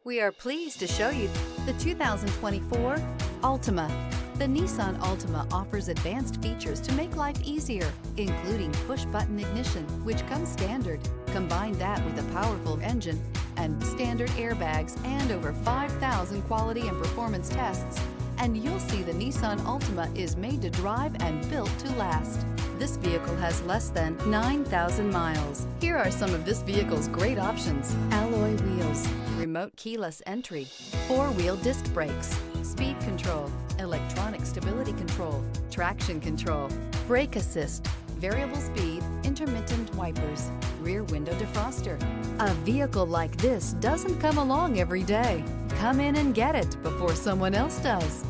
We are pleased to show you the 2024 Altima. The Nissan Altima offers advanced features to make life easier, including push-button ignition, which comes standard. Combine that with a powerful engine and standard airbags and over 5,000 quality and performance tests, and you'll see the Nissan Altima is made to drive and built to last. This vehicle has less than 9,000 miles. Here are some of this vehicle's great options: alloy wheels, remote keyless entry, four-wheel disc brakes, speed control, electronic stability control, traction control, brake assist, variable speed, intermittent wipers, rear window defroster. A vehicle like this doesn't come along every day. Come in and get it before someone else does.